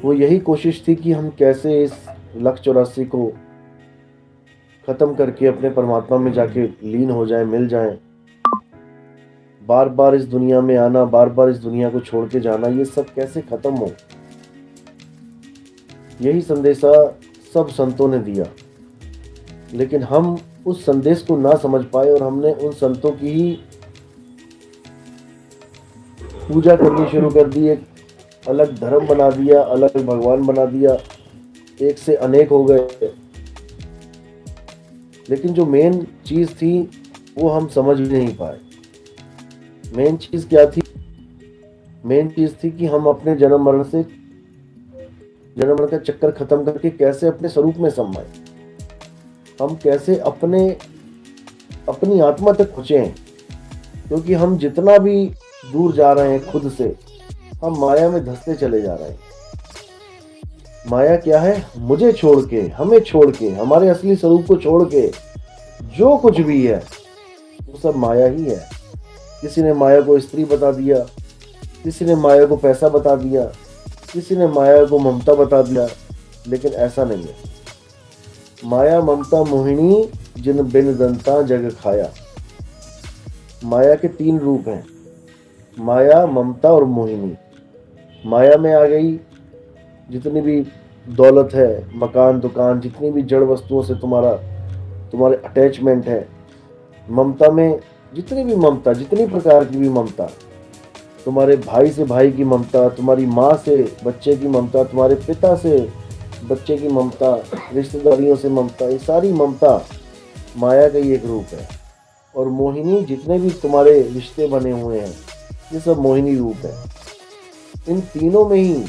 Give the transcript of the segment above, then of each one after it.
वो यही कोशिश थी कि हम कैसे इस लक्ष्य 84 को खत्म करके अपने परमात्मा में जाके लीन हो जाए, मिल जाए। बार बार इस दुनिया में आना, बार बार इस दुनिया को छोड़ के जाना, ये सब कैसे खत्म हो। यही संदेशा सब संतों ने दिया, लेकिन हम उस संदेश को ना समझ पाए और हमने उन संतों की ही पूजा करनी शुरू कर दी। एक अलग धर्म बना दिया, अलग भगवान बना दिया, एक से अनेक हो गए। लेकिन जो मेन चीज थी वो हम समझ ही नहीं पाए। मेन चीज क्या थी? मेन चीज थी कि हम अपने जन्म मरण का चक्कर खत्म करके कैसे अपने स्वरूप में समाए, हम कैसे अपनी आत्मा तक पहुंचे। क्योंकि हम जितना भी दूर जा रहे हैं खुद से, हम माया में धंसते चले जा रहे हैं। माया क्या है? मुझे छोड़ के, हमें छोड़ के, हमारे असली स्वरूप को छोड़ के जो कुछ भी है वो सब माया ही है। किसी ने माया को स्त्री बता दिया, किसी ने माया को पैसा बता दिया, किसी ने माया को ममता बता दिया, लेकिन ऐसा नहीं है। माया ममता मोहिनी जिन बिन दंता जग खाया। माया के 3 रूप हैं, माया, ममता और मोहिनी। माया में आ गई जितनी भी दौलत है, मकान दुकान, जितनी भी जड़ वस्तुओं से तुम्हारे अटैचमेंट है। ममता में जितनी भी ममता, जितनी प्रकार की भी ममता, तुम्हारे भाई से भाई की ममता, तुम्हारी माँ से बच्चे की ममता, तुम्हारे पिता से बच्चे की ममता, रिश्तेदारियों से ममता, ये सारी ममता माया का ही एक रूप है। और मोहिनी, जितने भी तुम्हारे रिश्ते बने हुए हैं, ये सब मोहिनी रूप है। इन तीनों में ही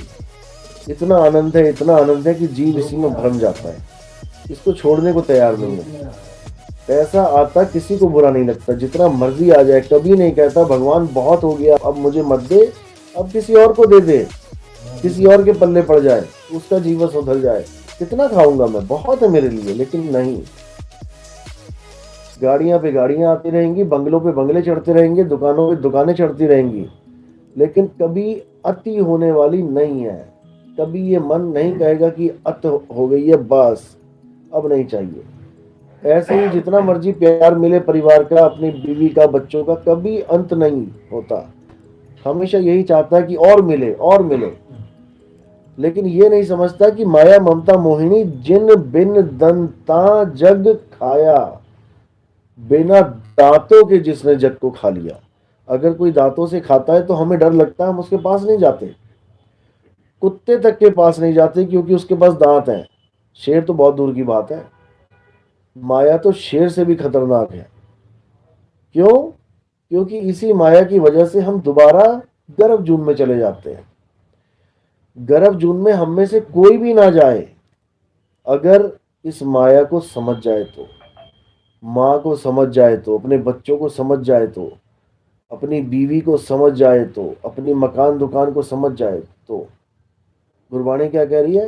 इतना आनंद है, इतना आनंद है कि जीव इसी में भरम जाता है, इसको छोड़ने को तैयार नहीं है। पैसा आता किसी को बुरा नहीं लगता, जितना मर्जी आ जाए, कभी नहीं कहता भगवान बहुत हो गया, अब मुझे मत दे, अब किसी और को दे दे, किसी और के पल्ले पड़ जाए, उसका जीवन सुधर जाए, कितना खाऊंगा मैं, बहुत है मेरे लिए। लेकिन नहीं, गाड़ियां पे गाड़ियां आती रहेंगी, बंगलों पे बंगले चढ़ते रहेंगे, दुकानों पे दुकानें चढ़ती रहेंगी, लेकिन कभी अति होने वाली नहीं है। कभी ये मन नहीं कहेगा कि अत हो गई है, बस अब नहीं चाहिए। ऐसे ही जितना मर्जी प्यार मिले परिवार का, अपनी बीवी का, बच्चों का, कभी अंत नहीं होता। हमेशा यही चाहता है कि और मिले और मिले। लेकिन ये नहीं समझता कि माया ममता मोहिनी जिन बिन दंता जग खाया। बिना दांतों के जिसने जग को खा लिया। अगर कोई दांतों से खाता है तो हमें डर लगता है, हम उसके पास नहीं जाते, कुत्ते तक के पास नहीं जाते, क्योंकि उसके पास दांत हैं। शेर तो बहुत दूर की बात है, माया तो शेर से भी खतरनाक है। क्यों? क्योंकि इसी माया की वजह से हम दोबारा गर्भ जून में चले जाते हैं। गर्भ जून में हम में से कोई भी ना जाए, अगर इस माया को समझ जाए तो, माँ को समझ जाए तो, अपने बच्चों को समझ जाए तो, अपनी बीवी को समझ जाए तो, अपनी मकान दुकान को समझ जाए तो। गुरबाणी क्या कह रही है?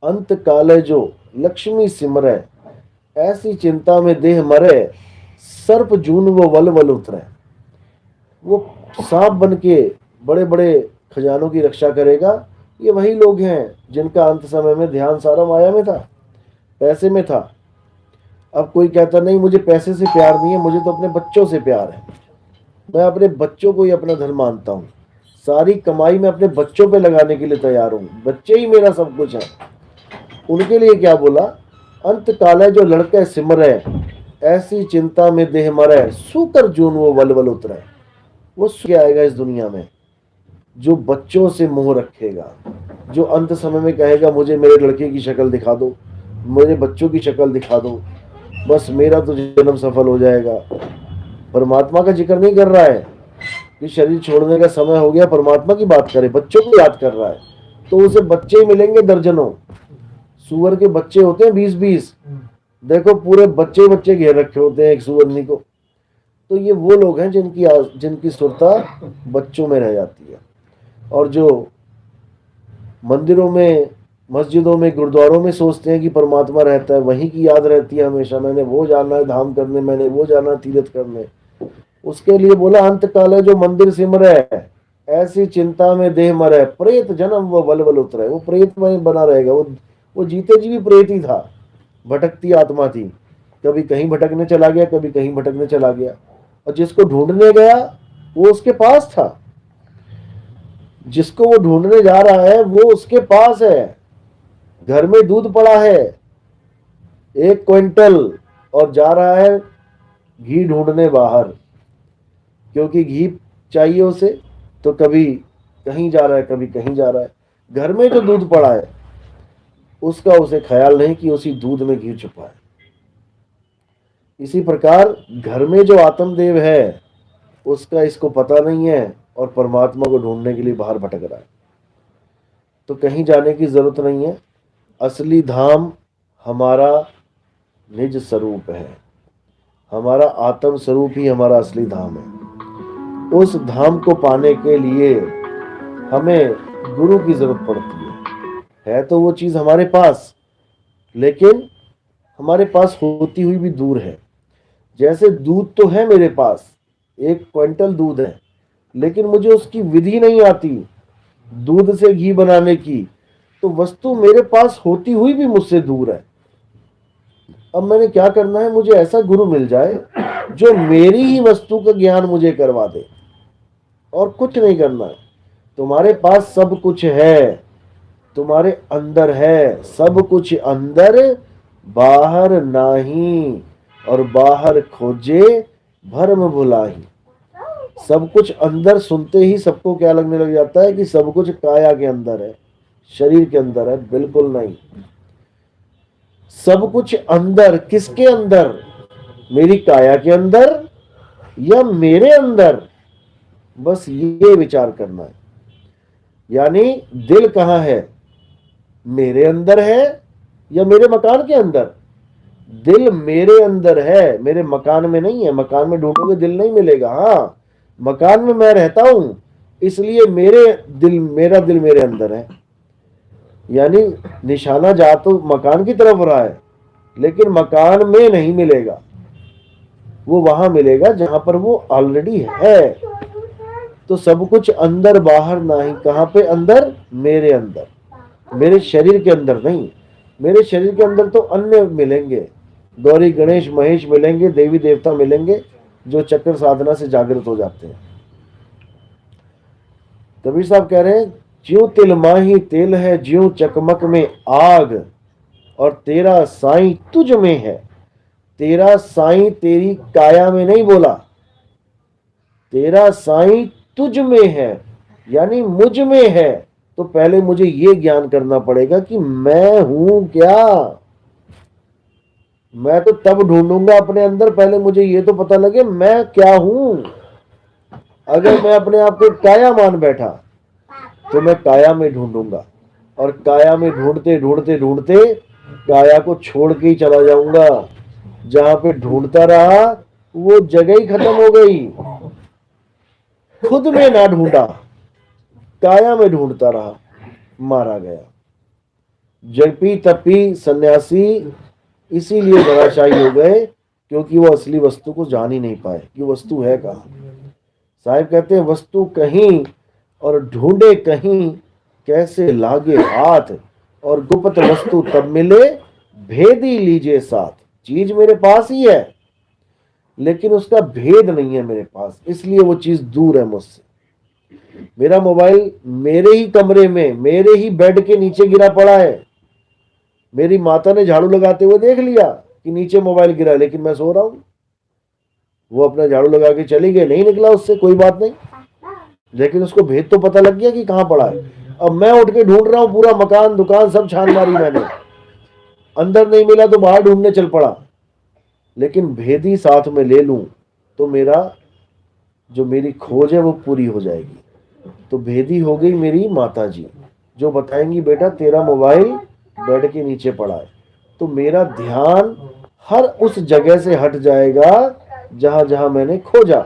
अंत काले जो लक्ष्मी सिमरै, ऐसी चिंता में देह मरे, सर्प जून वो वल वल उतरे। वो सांप बन के बड़े बड़े खजानों की रक्षा करेगा। ये वही लोग हैं जिनका अंत समय में ध्यान सारा माया में था, पैसे में था। अब कोई कहता नहीं मुझे पैसे से प्यार नहीं है, मुझे तो अपने बच्चों से प्यार है, मैं अपने बच्चों को ही अपना धन मानता हूँ, सारी कमाई मैं अपने बच्चों पे लगाने के लिए तैयार हूँ, बच्चे ही मेरा सब कुछ है। उनके लिए क्या बोला? अंत काले जो लड़के सिमरे, ऐसी चिंता में देह मरे, सूकर जून वो वल वल उतरे। वो क्या आएगा इस दुनिया में जो बच्चों से मोह रखेगा, जो अंत समय में कहेगा मुझे मेरे लड़के की शक्ल दिखा दो, मेरे बच्चों की शक्ल दिखा दो, बस मेरा तो जन्म सफल हो जाएगा। परमात्मा का जिक्र नहीं कर रहा है कि शरीर छोड़ने का समय हो गया, परमात्मा की बात करे, बच्चों को याद कर रहा है। तो उसे बच्चे ही मिलेंगे दर्जनों। सुअर के बच्चे होते हैं 20-20, देखो पूरे बच्चे बच्चे घेर रखे होते हैं एक सुअरनी को। तो ये वो लोग हैं जिनकी सुरता बच्चों में रह जाती है। और जो मंदिरों में, मस्जिदों में, गुरुद्वारों में सोचते हैं कि परमात्मा रहता है, वहीं की याद रहती है हमेशा, मैंने वो जाना है धाम करने, मैंने वो जाना तीर्थ करने। उसके लिए बोला अंत काल है जो मंदिर सिमर है, ऐसी चिंता में देह मरे, प्रेत जन्म वो बल बल उतरे। वो प्रेत में बना रहेगा, वो जीते जी भी प्रेत ही था, भटकती आत्मा थी। कभी कहीं भटकने चला गया, कभी कहीं भटकने चला गया, और जिसको ढूंढने गया वो उसके पास था। जिसको वो ढूंढने जा रहा है वो उसके पास है। घर में दूध पड़ा है 1 क्विंटल, और जा रहा है घी ढूंढने बाहर, क्योंकि घी चाहिए उसे। तो कभी कहीं जा रहा है, कभी कहीं जा रहा है। घर में जो दूध पड़ा है उसका उसे ख्याल नहीं कि उसी दूध में घी छुपा है। इसी प्रकार घर में जो आत्मदेव है उसका इसको पता नहीं है, और परमात्मा को ढूंढने के लिए बाहर भटक रहा है। तो कहीं जाने की जरूरत नहीं है। असली धाम हमारा निज स्वरूप है। हमारा आत्म स्वरूप ही हमारा असली धाम है। उस धाम को पाने के लिए हमें गुरु की जरूरत पड़ती है तो वो चीज हमारे पास, लेकिन हमारे पास होती हुई भी दूर है। जैसे दूध तो है मेरे पास, 1 क्विंटल दूध है, लेकिन मुझे उसकी विधि नहीं आती दूध से घी बनाने की, तो वस्तु मेरे पास होती हुई भी मुझसे दूर है। अब मैंने क्या करना है, मुझे ऐसा गुरु मिल जाए जो मेरी ही वस्तु का ज्ञान मुझे करवा दे, और कुछ नहीं करना है। तुम्हारे पास सब कुछ है, तुम्हारे अंदर है सब कुछ अंदर, बाहर नाही, और बाहर खोजे भरम भुलाही। सब कुछ अंदर सुनते ही सबको क्या लगने लग जाता है कि सब कुछ काया के अंदर है, शरीर के अंदर है। बिल्कुल नहीं। सब कुछ अंदर, किसके अंदर? मेरी काया के अंदर या मेरे अंदर? बस ये विचार करना है। यानी दिल कहाँ है, मेरे अंदर है या मेरे मकान के अंदर? दिल मेरे अंदर है, मेरे मकान में नहीं है। मकान में ढूंढोगे दिल नहीं मिलेगा। हाँ, मकान में मैं रहता हूं, इसलिए मेरा दिल मेरे अंदर है। यानी निशाना जा तो मकान की तरफ रहा है, लेकिन मकान में नहीं मिलेगा। वो वहां मिलेगा जहां पर वो ऑलरेडी है। तो सब कुछ अंदर बाहर नहीं। कहां पे अंदर? मेरे अंदर, मेरे शरीर के अंदर नहीं। मेरे शरीर के अंदर तो अन्य मिलेंगे, गौरी गणेश महेश मिलेंगे, देवी देवता मिलेंगे, जो चक्र साधना से जागृत हो जाते हैं। कबीर साहब कह रहे हैं, ज्यों तिल माही तेल है, ज्यों चकमक में आग, और तेरा साईं तुझ में है। तेरा साईं तेरी काया में नहीं बोला, तेरा साईं तुझ में है, यानी मुझ में है। तो पहले मुझे ये ज्ञान करना पड़ेगा कि मैं हूं क्या। मैं तो तब ढूंढूंगा अपने अंदर, पहले मुझे ये तो पता लगे मैं क्या हूं। अगर मैं अपने आप को काया मान बैठा तो मैं काया में ढूंढूंगा, और काया में ढूंढते ढूंढते ढूंढते काया को छोड़ के ही चला जाऊंगा। जहां पे ढूंढता रहा वो जगह ही खत्म हो गई। खुद में ना ढूंढा, काया में ढूंढता रहा, मारा गया। जपी तपी सन्यासी इसीलिए धराशायी हो गए, क्योंकि वो असली वस्तु को जान ही नहीं पाए कि वस्तु है कहाँ। साहिब कहते हैं, वस्तु कहीं और ढूंढे कहीं, कैसे लागे हाथ, और गुप्त वस्तु तब मिले, भेदी लीजिए साथ। चीज मेरे पास ही है, लेकिन उसका भेद नहीं है मेरे पास, इसलिए वो चीज दूर है मुझसे। मेरा मोबाइल मेरे ही कमरे में, मेरे ही बेड के नीचे गिरा पड़ा है। मेरी माता ने झाड़ू लगाते हुए देख लिया कि नीचे मोबाइल गिरा, लेकिन मैं सो रहा हूं। वो अपना झाड़ू लगा के चली गई, नहीं निकला उससे, कोई बात नहीं, लेकिन उसको भेद तो पता लग गया कि कहां पड़ा है। अब मैं उठ के ढूंढ रहा हूं, पूरा मकान दुकान सब छान मारी मैंने, अंदर नहीं मिला तो बाहर ढूंढने चल पड़ा। लेकिन भेद ही साथ में ले लूं तो मेरा जो मेरी खोज है वो पूरी हो जाएगी। तो भेदी हो गई मेरी माता जी, जो बताएंगी बेटा तेरा मोबाइल बेड के नीचे पड़ा है। तो मेरा ध्यान हर उस जगह से हट जाएगा जहां जहां मैंने खोजा,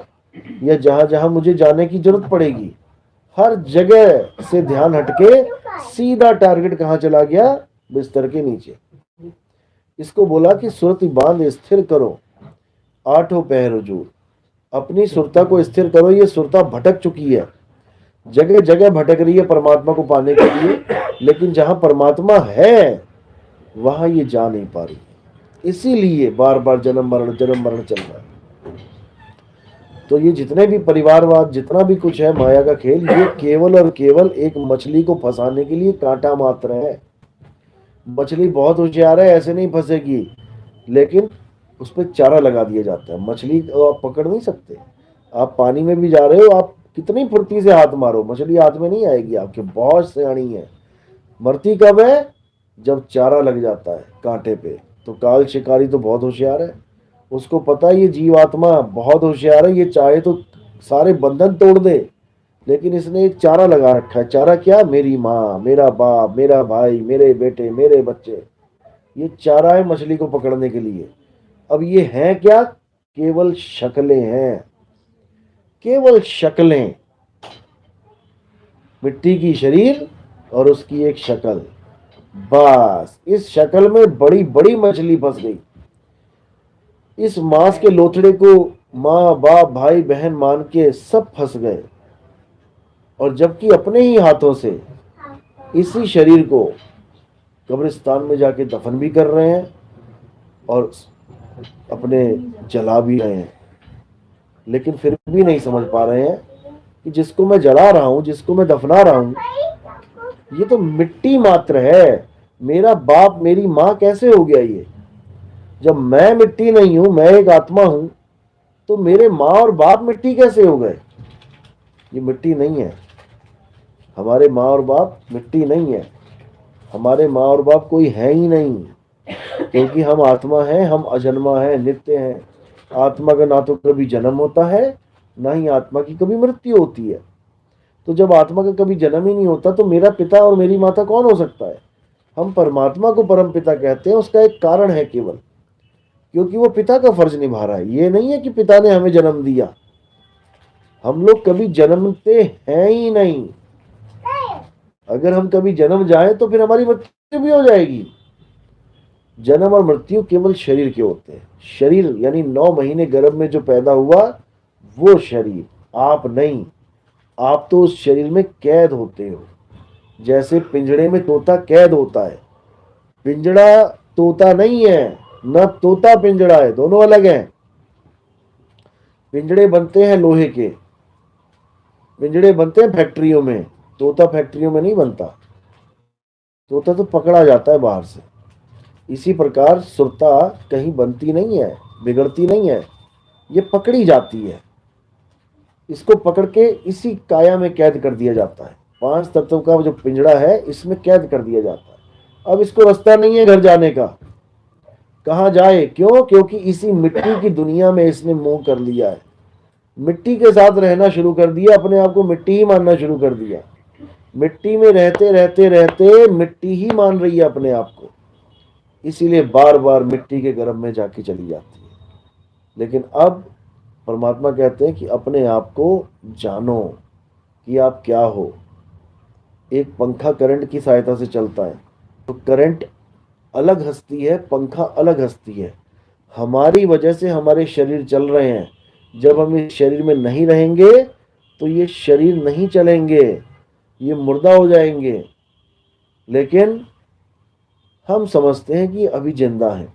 या जहां जहां मुझे जाने की जरूरत पड़ेगी। हर जगह से ध्यान हटके सीधा टारगेट कहां चला गया? बिस्तर के नीचे। इसको बोला कि सुरति बांध स्थिर करो, आठों पहर हुजूर। अपनी सुरता को स्थिर करो। ये सुरता भटक चुकी है, जगह जगह भटक रही है परमात्मा को पाने के लिए, लेकिन जहां परमात्मा है वहां ये जा नहीं पा रही। इसीलिए बार बार जन्म मरण चल रहा है। तो ये जितने भी परिवारवाद, जितना भी कुछ है माया का खेल, ये केवल और केवल एक मछली को फंसाने के लिए कांटा मात्र है। मछली बहुत होशियार है, ऐसे नहीं फंसेगी, लेकिन उस पर चारा लगा दिया जाता है। मछली को आप पकड़ नहीं सकते। आप पानी में भी जा रहे हो, आप कितनी फुर्ती से हाथ मारो, मछली हाथ में नहीं आएगी आपके। बहुत सियाणी है। मरती कब है? जब चारा लग जाता है कांटे पे। तो काल शिकारी तो बहुत होशियार है, उसको पता है ये जीवात्मा बहुत होशियार है, ये चाहे तो सारे बंधन तोड़ दे, लेकिन इसने एक चारा लगा रखा है। चारा क्या? मेरी माँ, मेरा बाप, मेरा भाई, मेरे बेटे, मेरे बच्चे। ये चारा है मछली को पकड़ने के लिए। अब ये है क्या? केवल शक्लें हैं, केवल शक्लें। मिट्टी की शरीर और उसकी एक शक्ल, बस इस शक्ल में बड़ी बड़ी मछली फंस गई। इस मांस के लोथड़े को माँ बाप भाई बहन मान के सब फंस गए, और जबकि अपने ही हाथों से इसी शरीर को कब्रिस्तान में जाके दफन भी कर रहे हैं और अपने जला भी रहे हैं। लेकिन फिर भी नहीं समझ पा रहे हैं कि जिसको मैं जला रहा हूं, जिसको मैं दफना रहा हूं, ये तो मिट्टी मात्र है। मेरा बाप मेरी माँ कैसे हो गया ये? जब मैं मिट्टी नहीं हूं, मैं एक आत्मा हूं, तो मेरे माँ और बाप मिट्टी कैसे हो गए? ये मिट्टी नहीं है। हमारे माँ और बाप मिट्टी नहीं है। हमारे माँ और बाप कोई है ही नहीं, क्योंकि हम आत्मा हैं, हम अजन्मा हैं, नित्य हैं। आत्मा का ना तो कभी जन्म होता है, ना ही आत्मा की कभी मृत्यु होती है। तो जब आत्मा का कभी जन्म ही नहीं होता, तो मेरा पिता और मेरी माता कौन हो सकता है? हम परमात्मा को परम पिता कहते हैं। उसका एक कारण है केवल, क्योंकि वो पिता का फर्ज निभा रहा है। ये नहीं है कि पिता ने हमें जन्म दिया। हम लोग कभी जन्मते हैं ही नहीं। अगर हम कभी जन्म जाए तो फिर हमारी मृत्यु भी हो जाएगी। जन्म और मृत्यु केवल शरीर के होते हैं। शरीर यानी 9 महीने गर्भ में जो पैदा हुआ, वो शरीर, आप नहीं। आप तो उस शरीर में कैद होते हो। जैसे पिंजड़े में तोता कैद होता है, पिंजड़ा तोता नहीं है, न तोता पिंजड़ा है, दोनों अलग हैं। पिंजड़े बनते हैं लोहे के, पिंजड़े बनते हैं फैक्ट्रियों में, तोता फैक्ट्रियों में नहीं बनता। तोता तो पकड़ा जाता है बाहर से। इसी प्रकार सुरता कहीं बनती नहीं है, बिगड़ती नहीं है, ये पकड़ी जाती है। इसको पकड़ के इसी काया में कैद कर दिया जाता है। 5 तत्व का जो पिंजड़ा है, इसमें कैद कर दिया जाता है। अब इसको रास्ता नहीं है घर जाने का। कहाँ जाए? क्यों? क्योंकि इसी मिट्टी की दुनिया में इसने मोह कर लिया है। मिट्टी के साथ रहना शुरू कर दिया, अपने आप को मिट्टी ही मानना शुरू कर दिया। मिट्टी में रहते रहते रहते मिट्टी ही मान रही है अपने आप को। इसीलिए बार बार मिट्टी के गर्भ में जाके चली जाती है। लेकिन अब परमात्मा कहते हैं कि अपने आप को जानो कि आप क्या हो। एक पंखा करंट की सहायता से चलता है, तो करंट अलग हस्ती है, पंखा अलग हस्ती है। हमारी वजह से हमारे शरीर चल रहे हैं। जब हम इस शरीर में नहीं रहेंगे तो ये शरीर नहीं चलेंगे, ये मुर्दा हो जाएंगे। लेकिन हम समझते हैं कि अभी जिंदा है,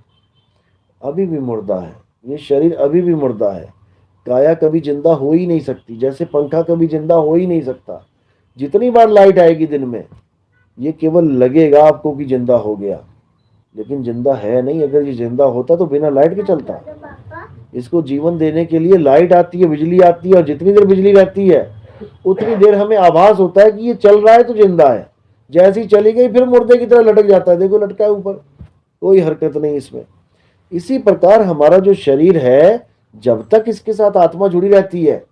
अभी भी मुर्दा है। ये शरीर अभी भी मुर्दा है। काया कभी जिंदा हो ही नहीं सकती, जैसे पंखा कभी जिंदा हो ही नहीं सकता। जितनी बार लाइट आएगी दिन में, ये केवल लगेगा आपको कि जिंदा हो गया, लेकिन जिंदा है नहीं। अगर ये जिंदा होता तो बिना लाइट के चलता। इसको जीवन देने के लिए लाइट आती है, बिजली आती है, और जितनी देर बिजली रहती है उतनी देर हमें आभास होता है कि ये चल रहा है तो जिंदा है। जैसे ही चली गई फिर मुर्दे की तरह लटक जाता है। देखो लटका है ऊपर, कोई हरकत नहीं इसमें। इसी प्रकार हमारा जो शरीर है, जब तक इसके साथ आत्मा जुड़ी रहती है,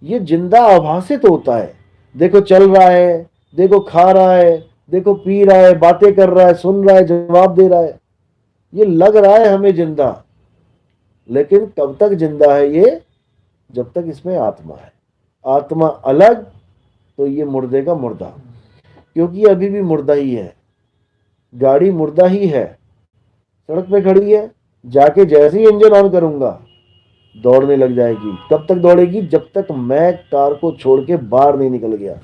ये जिंदा आभासित होता है। देखो चल रहा है, देखो खा रहा है, देखो पी रहा है, बातें कर रहा है, सुन रहा है, जवाब दे रहा है। ये लग रहा है हमें जिंदा, लेकिन कब तक जिंदा है ये? जब तक इसमें आत्मा है। आत्मा अलग तो ये मुर्दे का मुर्दा, क्योंकि ये अभी भी मुर्दा ही है। गाड़ी मुर्दा ही है, सड़क पे खड़ी है, जाके जैसे ही इंजन ऑन करूंगा दौड़ने लग जाएगी। कब तक दौड़ेगी? जब तक मैं कार को छोड़ के बाहर नहीं निकल गया।